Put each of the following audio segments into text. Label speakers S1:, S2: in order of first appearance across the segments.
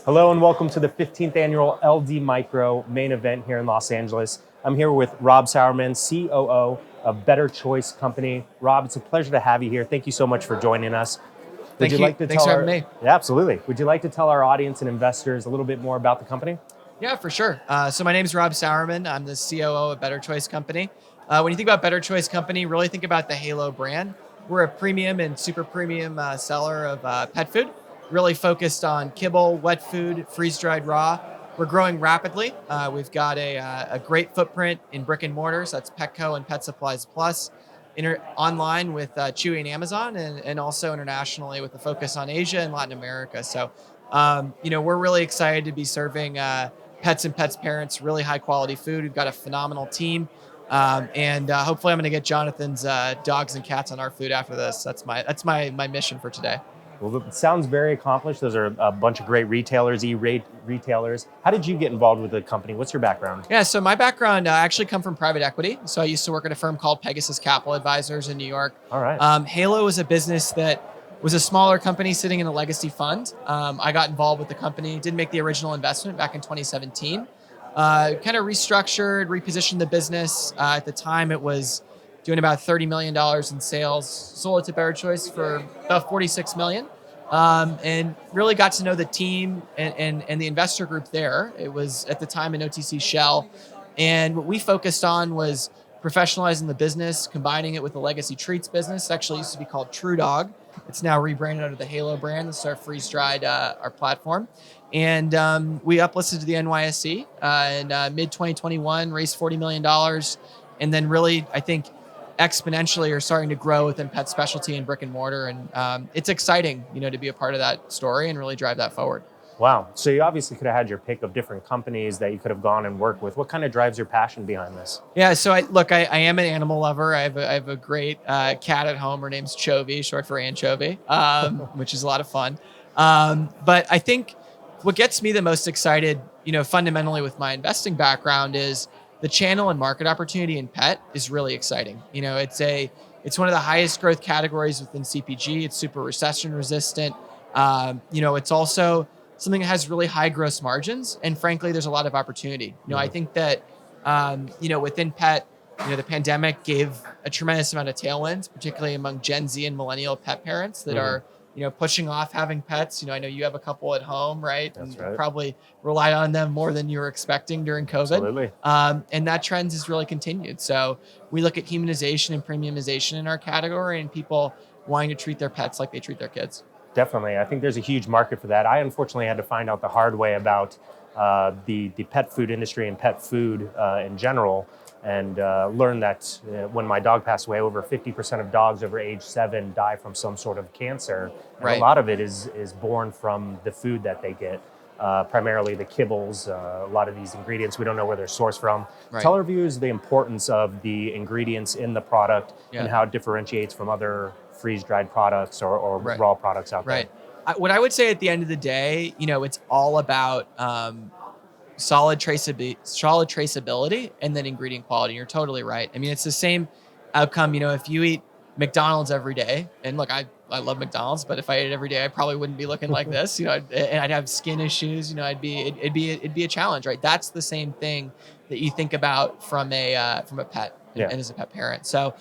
S1: Hello and welcome to the 15th annual LD Micro main event here in Los Angeles. I'm here with Rob Sauermann, COO of Better Choice Company. Rob, it's a pleasure to have you here. Thank you so much for joining us.
S2: Thank you. Thanks for having me.
S1: Yeah, absolutely. Would you like to tell our audience and investors a little bit more about the company?
S2: Yeah, for sure. So my name is Rob Sauermann. I'm the COO of Better Choice Company. When you think about Better Choice Company, really think about the Halo brand. We're a premium and super premium seller of pet food, really focused on kibble, wet food, freeze-dried raw. We're growing rapidly. We've got a great footprint in brick and mortars. That's Petco and Pet Supplies Plus. Online with Chewy and Amazon, and also internationally with a focus on Asia and Latin America. So, we're really excited to be serving pets and pets parents really high quality food. We've got a phenomenal team. And hopefully I'm going to get Jonathan's dogs and cats on our food after this. That's my mission for today.
S1: Well, it sounds very accomplished. Those are a bunch of great retailers, retailers. How did you get involved with the company? What's your background?
S2: Yeah, so my background, I actually come from private equity. So I used to work at a firm called Pegasus Capital Advisors in New York.
S1: All right.
S2: Halo was a business that was a smaller company sitting in a legacy fund. I got involved with the company, did make the original investment back in 2017. Kind of restructured, repositioned the business. At the time, it was doing about $30 million in sales. Sold it to Better Choice for about $46 million. And really got to know the team and the investor group there. It was at the time an OTC shell. And what we focused on was professionalizing the business, combining it with the legacy treats business. It actually used to be called True Dog. It's now rebranded under the Halo brand. This is our freeze-dried, our platform. And we uplisted to the NYSE in mid-2021, raised $40 million. And then really, I think, exponentially are starting to grow within pet specialty and brick and mortar. And it's exciting, to be a part of that story and really drive that forward.
S1: Wow. So you obviously could have had your pick of different companies that you could have gone and worked with. What kind of drives your passion behind this?
S2: Yeah, so I am an animal lover. I have a great cat at home. Her name's Chovy, short for anchovy, which is a lot of fun. But I think what gets me the most excited, fundamentally with my investing background is the channel and market opportunity in pet is really exciting. It's one of the highest growth categories within CPG. It's super recession resistant. It's also something that has really high gross margins. And frankly, there's a lot of opportunity. I think that, within pet, the pandemic gave a tremendous amount of tailwinds, particularly among Gen Z and millennial pet parents that are, pushing off having pets. I know you have a couple at home, right?
S1: That's
S2: and
S1: right.
S2: Probably relied on them more than you were expecting during COVID.
S1: Absolutely.
S2: And that trend has really continued. So we look at humanization and premiumization in our category and people wanting to treat their pets like they treat their kids.
S1: Definitely. I think there's a huge market for that. I unfortunately had to find out the hard way about the pet food industry and pet food in general, and learned that when my dog passed away, over 50% of dogs over age 7 die from some sort of cancer. And
S2: Right.
S1: A lot of it is born from the food that they get, primarily the kibbles, a lot of these ingredients. We don't know where they're sourced from.
S2: Right.
S1: Tell our viewers the importance of the ingredients in the product and how it differentiates from other freeze-dried products or
S2: Right.
S1: raw products out there.
S2: Right. What I would say at the end of the day, it's all about solid traceability and then ingredient quality. You're totally right. I mean, it's the same outcome. If you eat McDonald's every day, and look, I love McDonald's, but if I ate it every day, I probably wouldn't be looking like this. I'd have skin issues. It'd be a challenge, right? That's the same thing that you think about from a pet and as a pet parent. So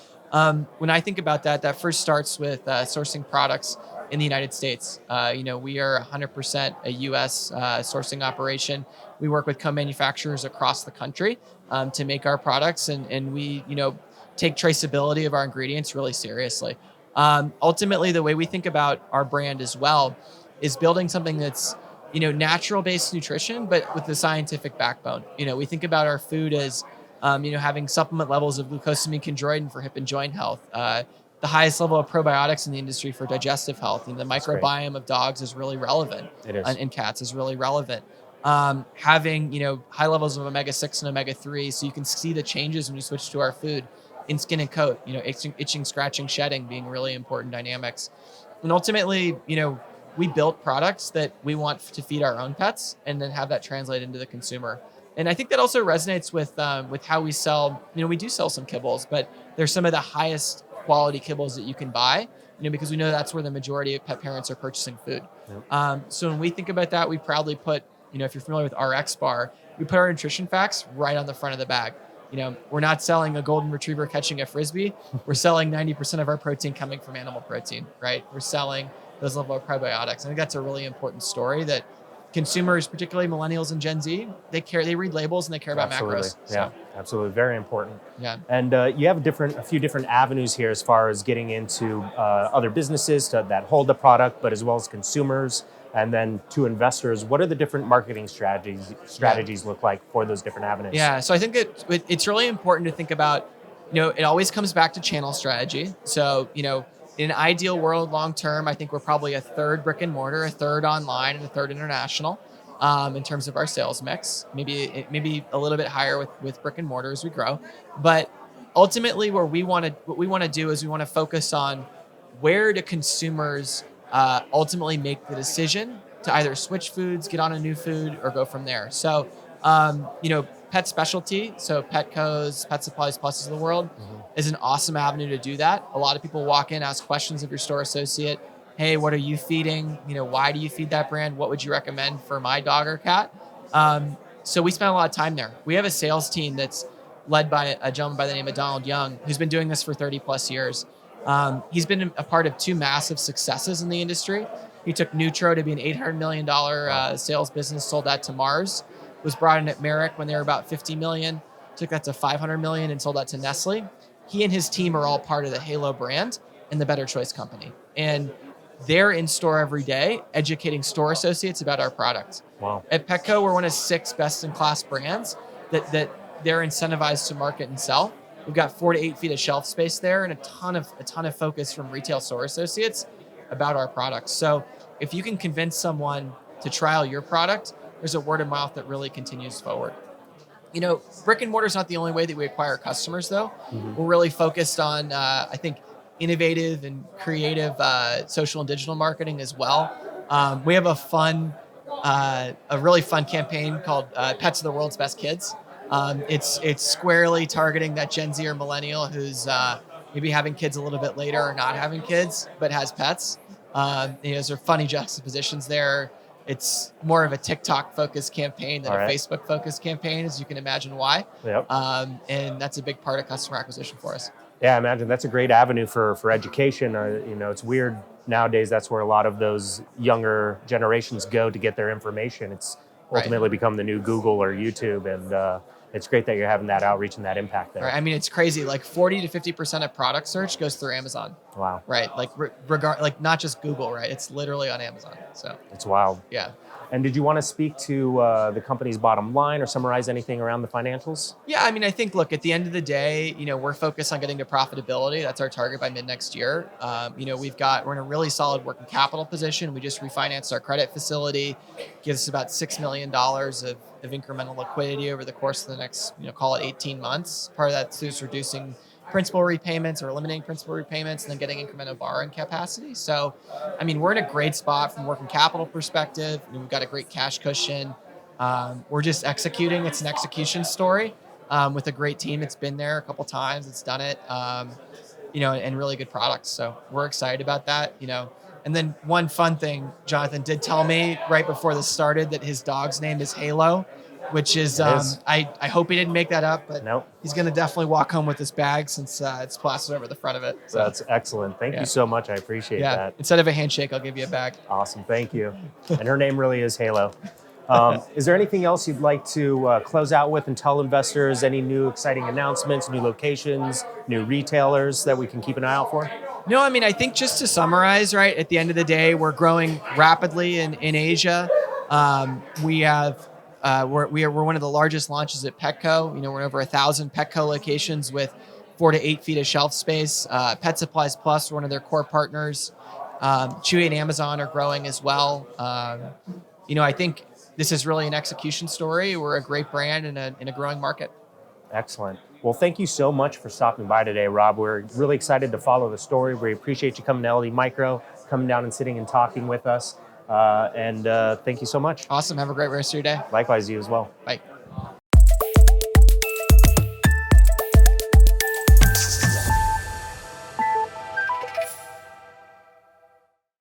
S2: when I think about that first starts with sourcing products in the United States. We are 100% a U.S. Sourcing operation. We work with co-manufacturers across the country to make our products, and we, take traceability of our ingredients really seriously. Ultimately, the way we think about our brand as well is building something that's, natural-based nutrition, but with a scientific backbone. We think about our food as, having supplement levels of glucosamine chondroitin for hip and joint health. The highest level of probiotics in the industry for digestive health. And the microbiome of dogs is really relevant.
S1: It is.
S2: And cats is really relevant. Having, high levels of omega-6 and omega-3, so you can see the changes when you switch to our food in skin and coat, itching, scratching, shedding being really important dynamics. And ultimately, we built products that we want to feed our own pets and then have that translate into the consumer. And I think that also resonates with how we sell. We do sell some kibbles, but they're some of the highest quality kibbles that you can buy, because we know that's where the majority of pet parents are purchasing food.
S1: Yep.
S2: So when we think about that, we proudly put, if you're familiar with RX Bar, we put our nutrition facts right on the front of the bag. We're not selling a golden retriever catching a Frisbee. We're selling 90% of our protein coming from animal protein, right? We're selling those level of probiotics. I think that's a really important story that consumers, particularly millennials and Gen Z, they read labels and they care about macros.
S1: Yeah, absolutely. Very important.
S2: Yeah.
S1: And you have a few different avenues here as far as getting into other businesses that hold the product, but as well as consumers and then to investors. What are the different marketing strategies look like for those different avenues?
S2: Yeah, so I think it's really important to think about, it always comes back to channel strategy. So, in an ideal world, long term, I think we're probably a third brick and mortar, a third online, and a third international in terms of our sales mix. Maybe a little bit higher with brick and mortar as we grow. But ultimately, what we want to do is we want to focus on where do consumers ultimately make the decision to either switch foods, get on a new food, or go from there. So, pet specialty, so Petco's, Pet Supplies Pluses of the world, is an awesome avenue to do that. A lot of people walk in, ask questions of your store associate. Hey, what are you feeding? Why do you feed that brand? What would you recommend for my dog or cat? So we spend a lot of time there. We have a sales team that's led by a gentleman by the name of Donald Young, who's been doing this for 30 plus years. He's been a part of two massive successes in the industry. He took Nutro to be an $800 million sales business, sold that to Mars. Was brought in at Merrick when they were about 50 million, took that to 500 million and sold that to Nestle. He and his team are all part of the Halo brand and the Better Choice Company. And they're in store every day, educating store associates about our product.
S1: Wow.
S2: At Petco, we're one of 6 best-in-class brands that they're incentivized to market and sell. We've got 4 to 8 feet of shelf space there and a ton of focus from retail store associates about our products. So if you can convince someone to trial your product, there's a word of mouth that really continues forward. Brick and mortar is not the only way that we acquire customers, though. We're really focused on, I think, innovative and creative social and digital marketing as well. We have a really fun campaign called Pets of the World's Best Kids. It's squarely targeting that Gen Z or millennial who's maybe having kids a little bit later or not having kids, but has pets. Those are funny juxtapositions there. It's more of a TikTok-focused campaign than a Facebook-focused campaign, as you can imagine why.
S1: Yep.
S2: And that's a big part of customer acquisition for us.
S1: Yeah, I imagine that's a great avenue for education. It's weird nowadays. That's where a lot of those younger generations go to get their information. It's ultimately become the new Google or YouTube, and it's great that you're having that outreach and that impact there.
S2: Right. I mean, it's crazy. Like 40 to 50% of product search goes through Amazon.
S1: Wow.
S2: Right. Like not just Google. Right. It's literally on Amazon. So
S1: it's wild.
S2: Yeah.
S1: And did you want to speak to the company's bottom line or summarize anything around the financials?
S2: Yeah, I mean, I think, look, at the end of the day, we're focused on getting to profitability. That's our target by mid next year. We're in a really solid working capital position. We just refinanced our credit facility, gives us about $6 million of incremental liquidity over the course of the next, call it 18 months. Part of that's just reducing principal repayments or eliminating principal repayments and then getting incremental borrowing capacity. So, I mean, we're in a great spot from a working capital perspective. We've got a great cash cushion. We're just executing. It's an execution story with a great team. It's been there a couple times. It's done it, and really good products. So we're excited about that, And then one fun thing, Jonathan did tell me right before this started that his dog's name is Halo, which is, I hope he didn't make that up, but
S1: nope. He's
S2: going to definitely walk home with this bag since it's plastered over the front of it. So
S1: that's excellent. Thank you so much. I appreciate that.
S2: Instead of a handshake, I'll give you a bag.
S1: Awesome. Thank you. And her name really is Halo. Is there anything else you'd like to close out with and tell investors? Any new exciting announcements, new locations, new retailers that we can keep an eye out for?
S2: No, I mean, I think just to summarize, right, at the end of the day, we're growing rapidly in Asia. We're one of the largest launches at Petco. We're over 1,000 Petco locations with 4 to 8 feet of shelf space. Pet Supplies Plus, we're one of their core partners. Chewy and Amazon are growing as well. I think this is really an execution story. We're a great brand in a growing market.
S1: Excellent. Well, thank you so much for stopping by today, Rob. We're really excited to follow the story. We appreciate you coming to LD Micro, coming down and sitting and talking with us. And thank you so much.
S2: Awesome. Have a great rest of your day.
S1: Likewise, you as well.
S2: Bye.